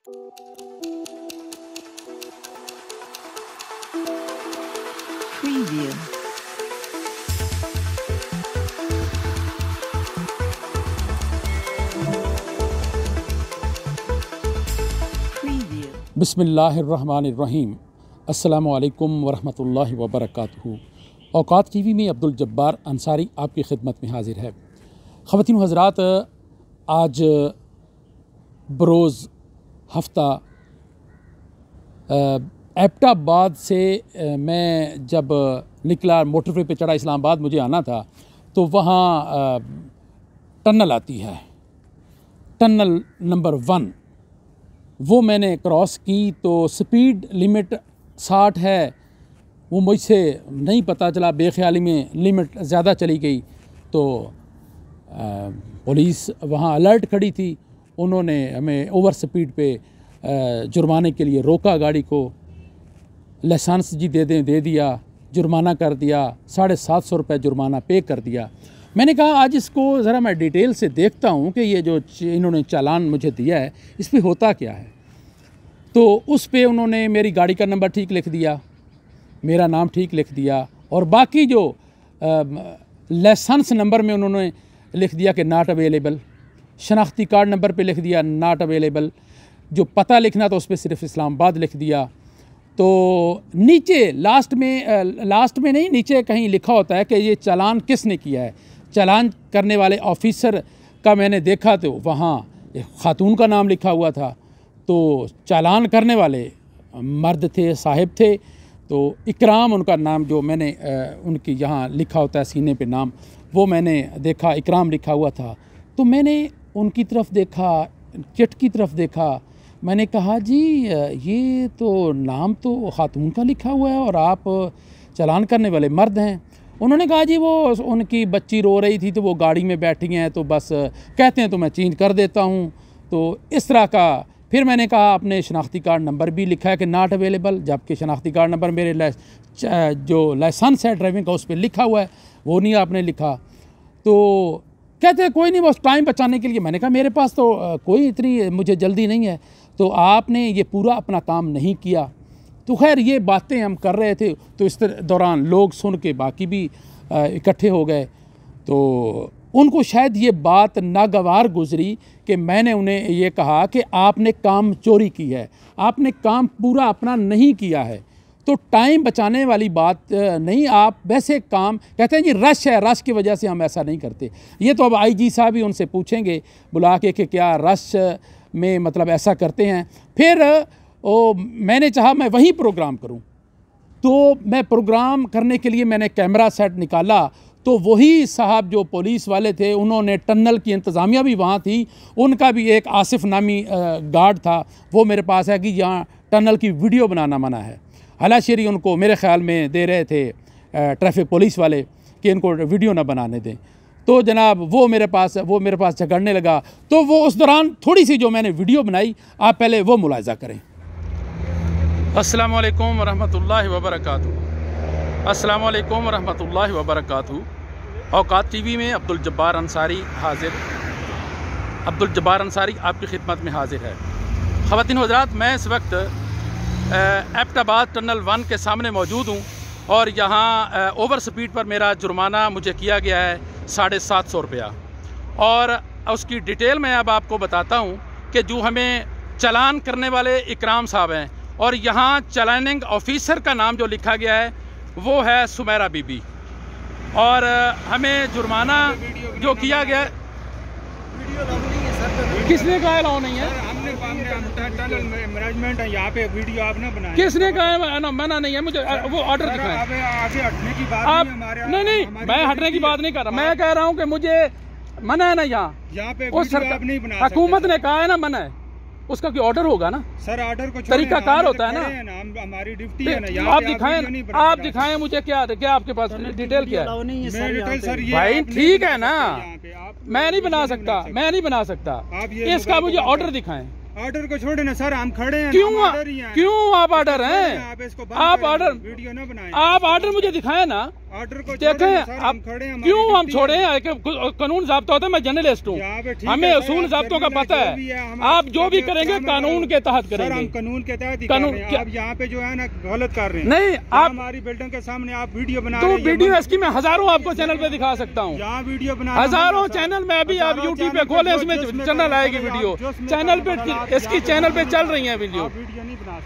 Preview. बिस्मिल्लाहिर्रहमानिर्रहीम। अस्सलामु अलैकुम वरहमतुल्लाहि वबरकातुहू। औकात टीवी में अब्दुल जब्बार अंसारी आपकी खिदमत में हाजिर है। ख़वातीन व हज़रात, आज बरोज़ हफ्ता एबटाबाद से मैं जब निकला, मोटरवे पे चढ़ा, इस्लामाबाद मुझे आना था, तो वहाँ टनल आती है, टनल नंबर 1, वो मैंने क्रॉस की तो स्पीड लिमिट 60 है, वो मुझसे नहीं पता चला, बेख्याली में लिमिट ज़्यादा चली गई। तो पुलिस वहाँ अलर्ट खड़ी थी, उन्होंने हमें ओवर स्पीड पे जुर्माने के लिए रोका, गाड़ी को लाइसेंस जी दे दिया, जुर्माना कर दिया, 750 रुपये जुर्माना पे कर दिया। मैंने कहा आज इसको ज़रा मैं डिटेल से देखता हूँ कि ये जो इन्होंने चालान मुझे दिया है इस पे होता क्या है। तो उस पे उन्होंने मेरी गाड़ी का नंबर ठीक लिख दिया, मेरा नाम ठीक लिख दिया, और बाकी जो लाइसेंस नंबर में उन्होंने लिख दिया कि नॉट अवेलेबल, शनाख्ती कार्ड नंबर पे लिख दिया नॉट अवेलेबल, जो पता लिखना था उस पर सिर्फ इस्लामाबाद लिख दिया। तो नीचे लास्ट में नहीं, नीचे कहीं लिखा होता है कि ये चालान किसने किया है। चालान करने वाले ऑफिसर का मैंने देखा तो वहाँ एक खातून का नाम लिखा हुआ था। तो चालान करने वाले मर्द थे, साहिब थे। तो इकराम उनका नाम, जो मैंने उनकी यहाँ लिखा होता है सीने पे नाम, वो मैंने देखा, इकराम लिखा हुआ था। तो मैंने उनकी तरफ देखा, चिट की तरफ देखा, मैंने कहा जी ये तो नाम तो खातून का लिखा हुआ है और आप चालान करने वाले मर्द हैं। उन्होंने कहा जी वो उनकी बच्ची रो रही थी तो वो गाड़ी में बैठी हैं, तो बस कहते हैं तो मैं चेंज कर देता हूँ। तो इस तरह का। फिर मैंने कहा अपने शनाख्ती कार्ड नंबर भी लिखा है कि नॉट अवेलेबल, जबकि शनाख्ती कार्ड नंबर मेरे जो लाइसेंस है ड्राइविंग का उस पर लिखा हुआ है, वो नहीं आपने लिखा। तो कहते हैं कोई नहीं, बस टाइम बचाने के लिए। मैंने कहा मेरे पास तो कोई इतनी मुझे जल्दी नहीं है, तो आपने ये पूरा अपना काम नहीं किया। तो खैर ये बातें हम कर रहे थे, तो इस दौरान लोग सुन के बाकी भी इकट्ठे हो गए। तो उनको शायद ये बात नागवार गुजरी कि मैंने उन्हें ये कहा कि आपने काम चोरी की है, आपने काम पूरा अपना नहीं किया है। तो टाइम बचाने वाली बात नहीं, आप वैसे काम कहते हैं जी रश है, रश की वजह से हम ऐसा नहीं करते। ये तो अब आईजी साहब ही उनसे पूछेंगे बुला के कि क्या रश में मतलब ऐसा करते हैं। फिर मैंने चाहा मैं वही प्रोग्राम करूं, तो मैं प्रोग्राम करने के लिए मैंने कैमरा सेट निकाला। तो वही साहब जो पुलिस वाले थे, उन्होंने टनल की इंतज़ामिया भी वहाँ थी, उनका भी एक आसिफ नामी गार्ड था, वो मेरे पास है कि यहाँ टनल की वीडियो बनाना मना है। हलाशेरी उनको मेरे ख़्याल में दे रहे थे ट्रैफिक पुलिस वाले कि इनको वीडियो ना बनाने दें। तो जनाब वो मेरे पास झगड़ने लगा। तो वो उस दौरान थोड़ी सी जो मैंने वीडियो बनाई, आप पहले वो मुलाहिज़ा करें। अस्सलामु अलैकुम वरहमतुल्लाहि वबरकातुहू। अस्सलामु अलैकुम वरहमतुल्लाहि वबरकातुहू। औकात टीवी में अब्दुल जब्बार अंसारी हाजिर। अब्दुल जब्बार अंसारी आपकी खिदमत में हाजिर है। ख़वातीन व हज़रात, मैं इस वक्त एबटाबाद टनल 1 के सामने मौजूद हूँ और यहाँ ओवर स्पीड पर मेरा जुर्माना मुझे किया गया है 750 रुपया। और उसकी डिटेल मैं अब आपको बताता हूँ कि जो हमें चालान करने वाले इकराम साहब हैं, और यहाँ चालानिंग ऑफिसर का नाम जो लिखा गया है वो है सुमेरा बीबी। और हमें जुर्माना जो किया गया, किसने कहा अलाउ नहीं है? टनल मैनेजमेंट है यहाँ पे, वीडियो आपने बनाया। किसने कहा मना नहीं है? मुझे वो ऑर्डर दिखाएं। आगे हटने की बात आप नहीं, नहीं, मैं हटने की बात नहीं कर रहा। मैं कह रहा हूँ कि मुझे मना है ना, यहाँ पे आप नहीं बना, हुकूमत ने कहा है ना मना है, उसका कोई ऑर्डर होगा ना सर। ऑर्डर को तरीकाकार होता है ना, हमारी ड्यूटी है ना। आप दिखाएं मुझे क्या आपके पास डिटेल क्या है भाई? ठीक है ना, मैं नहीं बना सकता, इसका मुझे ऑर्डर दिखाएं। ऑर्डर को छोड़े ना सर, हम खड़े हैं। क्यों आप ऑर्डर हैं? आप ऑर्डर वीडियो ना बनाएं। आप ऑर्डर मुझे दिखाएं ना, ऑर्डर को देखें आप क्यों हम छोड़े हैं? कानून ज़ाब्ता होता है, मैं जर्नलिस्ट हूँ, हमें उसूल ज़ाब्तों का पता है। आप जो भी करेंगे कानून के तहत करेंगे। हम कानून के तहत आप यहाँ पे जो है ना गलत कर रहे हैं। नहीं, आप हमारी बिल्डिंग के सामने आप वीडियो बना तो वीडियो इसकी मैं हजारों आपको चैनल पे दिखा सकता हूँ। यहाँ वीडियो बना हजारों चैनल में अभी आप यूट्यूब पे खोले, उसमें चैनल आएगी वीडियो, चैनल पे इसकी चैनल पे चल रही है वीडियो।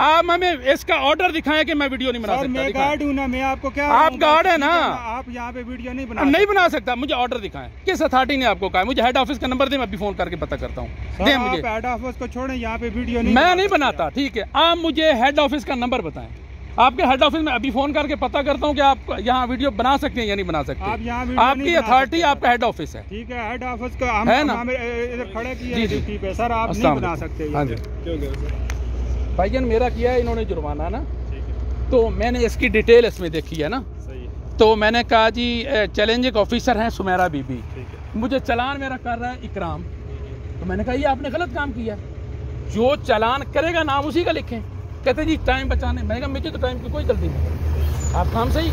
आप हमें इसका ऑर्डर दिखाएं कि मैं वीडियो नहीं बना सकता। मैं गार्ड हूँ ना, मैं आपको क्या, आप गार्ड है ना, आप यहाँ पे वीडियो नहीं बना सकता। मुझे ऑर्डर दिखाएं, किस अथॉरिटी ने आपको कहा? मुझे हेड ऑफिस का नंबर दे, मैं अभी फोन करके पता करता हूँ। दे मुझे हेड ऑफिस को छोड़ें, यहाँ पे वीडियो नहीं, मैं नहीं बनाता। ठीक है, आप मुझे हेड ऑफिस का नंबर बताएं। आपके हेड ऑफिस में अभी फोन करके पता करता हूँ कि आप यहाँ वीडियो बना सकते हैं या नहीं बना सकते। आप यहाँ आपकी अथॉरिटी आपका हेड ऑफिस है। ठीक है, हेड ऑफिस का है ना, खड़े किए पे सर, आप नहीं बना सकते। हाँ जी भाईजान, मेरा किया है इन्होंने जुर्माना ना, तो मैंने इसकी डिटेल इसमें देखी है ना, तो मैंने कहा जी चैलेंजिंग ऑफिसर हैं सुमेरा बीबी, मुझे चालान मेरा कर रहा है इकराम, तो मैंने कहा ये आपने गलत काम किया, जो चालान करेगा नाम उसी का लिखें। कहते जी टाइम बचाने, मैंने कहा मुझे तो टाइम की कोई जल्दी नहीं, आप काम सही।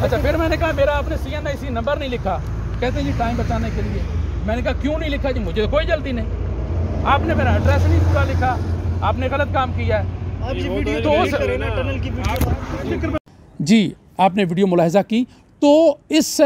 अच्छा, फिर मैंने कहा मेरा आपने CNIC नंबर नहीं लिखा, कहते जी टाइम बचाने के लिए। मैंने कहा क्यों नहीं लिखा? जी मुझे तो कोई जल्दी नहीं, आपने मेरा एड्रेस नहीं पूरा लिखा, आपने गलत काम किया है। जी आपने वीडियो मुलाहिजा की, तो इस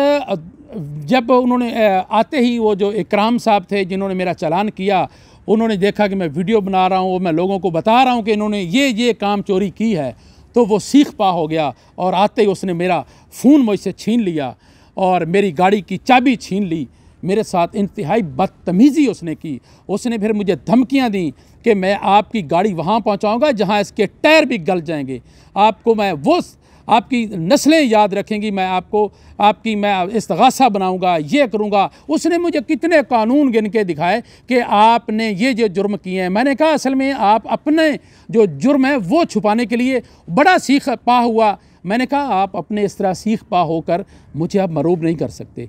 जब उन्होंने आते ही वो जो इकराम साहब थे जिन्होंने मेरा चालान किया, उन्होंने देखा कि मैं वीडियो बना रहा हूँ, मैं लोगों को बता रहा हूँ कि इन्होंने ये काम चोरी की है, तो वो सीख पा हो गया और आते ही उसने मेरा फ़ोन मुझसे छीन लिया और मेरी गाड़ी की चाबी छीन ली। मेरे साथ इंतहाई बदतमीज़ी उसने की। उसने फिर मुझे धमकियां दी कि मैं आपकी गाड़ी वहां पहुंचाऊंगा जहां इसके टायर भी गल जाएंगे, आपको मैं वो आपकी नस्लें याद रखेंगी, मैं इस्तगासा बनाऊंगा, ये करूंगा। उसने मुझे कितने कानून गिन के दिखाए कि आपने ये जुर्म किए हैं। मैंने कहा असल में आप अपने जो जुर्म है वो छुपाने के लिए बड़ा सीख पा हुआ। मैंने कहा आप अपने इस तरह सीख पा होकर मुझे आप मरूब नहीं कर सकते।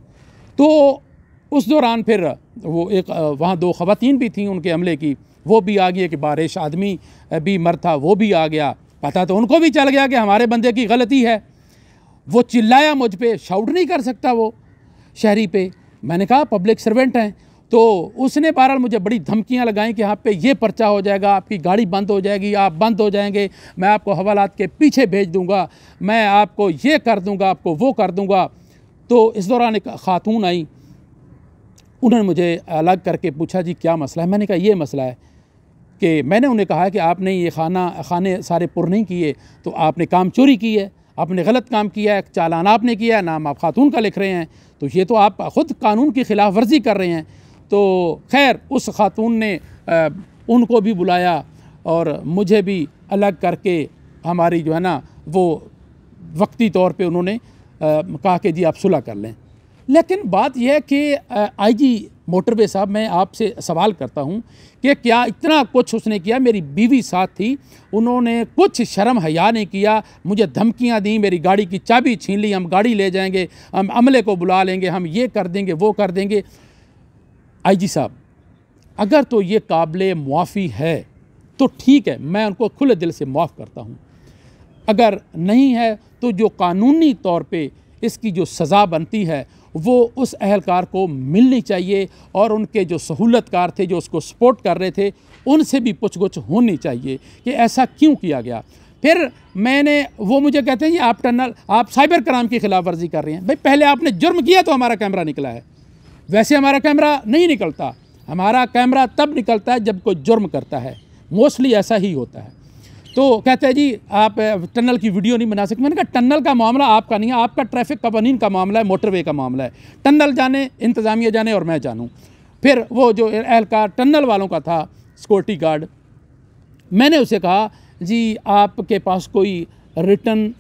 तो उस दौरान फिर वो एक वहाँ 2 ख़वातीन भी थीं उनके अमले की, वो भी आ गई कि बारिश आदमी भी मर था, वो भी आ गया। पता तो उनको भी चल गया कि हमारे बंदे की गलती है। वो चिल्लाया मुझ पे, शाउट नहीं कर सकता वो शहरी पे। मैंने कहा पब्लिक सर्वेंट हैं। तो उसने बहरहाल मुझे बड़ी धमकियां लगाई कि आप पे ये पर्चा हो जाएगा, आपकी गाड़ी बंद हो जाएगी, आप बंद हो जाएंगे, मैं आपको हवालात के पीछे भेज दूंगा, मैं आपको ये कर दूंगा, आपको वो कर दूंगा। तो इस दौरान एक खातून आई, उन्होंने मुझे अलग करके पूछा जी क्या मसला है। मैंने कहा ये मसला है कि मैंने उन्हें कहा कि आपने ये खाने सारे पुर नहीं किए, तो आपने काम चोरी की है, आपने गलत काम किया है, चालान आपने किया है, नाम आप खातून का लिख रहे हैं, तो ये तो आप ख़ुद कानून की खिलाफ वर्जी कर रहे हैं। तो खैर उस खातून ने उनको भी बुलाया और मुझे भी अलग करके हमारी जो है ना वो वक्ती तौर पे उन्होंने कहा कि जी आप सुलह कर लें। लेकिन बात यह है कि IG मोटरवे साहब, मैं आपसे सवाल करता हूं कि क्या इतना कुछ उसने किया, मेरी बीवी साथ थी, उन्होंने कुछ शर्म हया नहीं किया, मुझे धमकियां दी, मेरी गाड़ी की चाबी छीन ली, हम गाड़ी ले जाएंगे, हम अमले को बुला लेंगे, हम ये कर देंगे वो कर देंगे। IG साहब अगर तो ये काबिल मुआफ़ी है तो ठीक है, मैं उनको खुले दिल से माफ़ करता हूँ। अगर नहीं है तो जो कानूनी तौर पे इसकी जो सज़ा बनती है वो उस अहलकार को मिलनी चाहिए और उनके जो सहूलतकार थे जो उसको सपोर्ट कर रहे थे उनसे भी पूछगछ होनी चाहिए कि ऐसा क्यों किया गया। फिर वो मुझे कहते हैं जी आप साइबर क्राइम की खिलाफ वर्जी कर रहे हैं। भाई पहले आपने जुर्म किया तो हमारा कैमरा निकला है, वैसे हमारा कैमरा नहीं निकलता। हमारा कैमरा तब निकलता है जब कोई जुर्म करता है, मोस्टली ऐसा ही होता है। तो कहते हैं जी आप टनल की वीडियो नहीं बना सकते। मैंने कहा टनल का मामला आपका नहीं है, आपका ट्रैफिक कवानीन का मामला है, मोटरवे का मामला है। टनल जाने, इंतज़ामिया जाने और मैं जानूँ। फिर वो जो एहलकार टनल वालों का था, सिक्योरिटी गार्ड, मैंने उसे कहा जी आपके पास कोई रिटर्न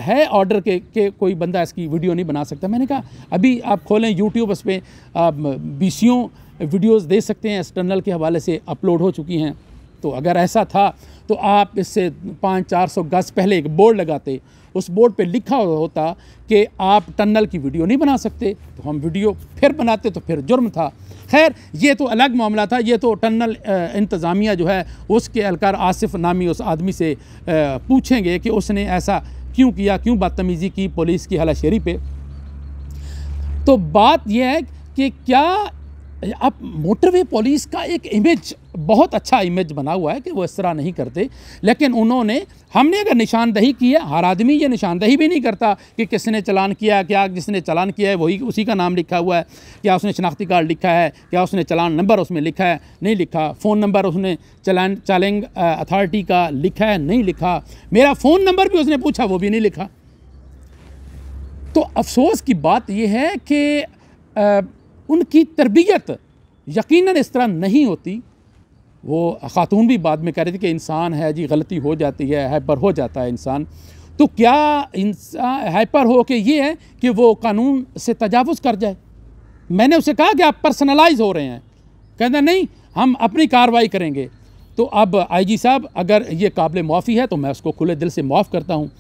है ऑर्डर के कोई बंदा इसकी वीडियो नहीं बना सकता। मैंने कहा अभी आप खोलें यूट्यूब, उस पर आप 20 वीडियोज़ दे सकते हैं, इस टनल के हवाले से अपलोड हो चुकी हैं। तो अगर ऐसा था तो आप इससे 500-400 गज पहले एक बोर्ड लगाते, उस बोर्ड पे लिखा होता कि आप टनल की वीडियो नहीं बना सकते, तो हम वीडियो फिर बनाते, तो फिर जुर्म था। खैर ये तो अलग मामला था। ये तो टनल इंतज़ामिया जो है उसके एहलकार आसिफ नामी उस आदमी से पूछेंगे कि उसने ऐसा क्यों किया, क्यों बदतमीज़ी की पुलिस की हलाशेरी पे। तो बात यह है कि क्या अब मोटरवे पुलिस का एक इमेज, बहुत अच्छा इमेज बना हुआ है कि वो इस तरह नहीं करते, लेकिन उन्होंने, हमने अगर निशानदही की है, हर आदमी ये निशानदही भी नहीं करता कि किसने चालान किया, क्या जिसने चालान किया है वही उसी का नाम लिखा हुआ है, क्या उसने शनाख्ती कार्ड लिखा है, क्या उसने चालान नंबर उसमें लिखा है, नहीं लिखा, फ़ोन नंबर उसने चालान अथॉरिटी का लिखा है, नहीं लिखा, मेरा फ़ोन नंबर भी उसने पूछा, वो भी नहीं लिखा। तो अफसोस की बात यह है कि उनकी तरबियत यकीनन इस तरह नहीं होती। वो ख़ातून भी बाद में कह रही थी कि इंसान है जी, गलती हो जाती है, हाइपर हो जाता है इंसान। तो क्या इंसान हाइपर हो के ये है कि वो कानून से तजावुज़ कर जाए? मैंने उसे कहा कि आप पर्सनलाइज हो रहे हैं, कहते नहीं हम अपनी कार्रवाई करेंगे। तो अब आईजी साहब अगर ये काबिल मुआफ़ी है तो मैं उसको खुले दिल से माफ़ करता हूँ,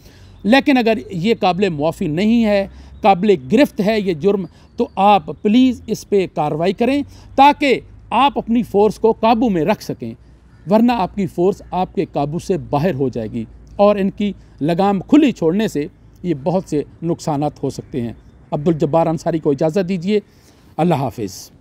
लेकिन अगर ये काबिल मुआफ़ी नहीं है, काबिल गिरफ्त है ये जुर्म, तो आप प्लीज़ इस पे कार्रवाई करें ताकि आप अपनी फ़ोर्स को काबू में रख सकें, वरना आपकी फ़ोर्स आपके काबू से बाहर हो जाएगी और इनकी लगाम खुली छोड़ने से ये बहुत से नुकसानात हो सकते हैं। अब्दुल जब्बार अंसारी को इजाज़त दीजिए। अल्लाह हाफ़िज़।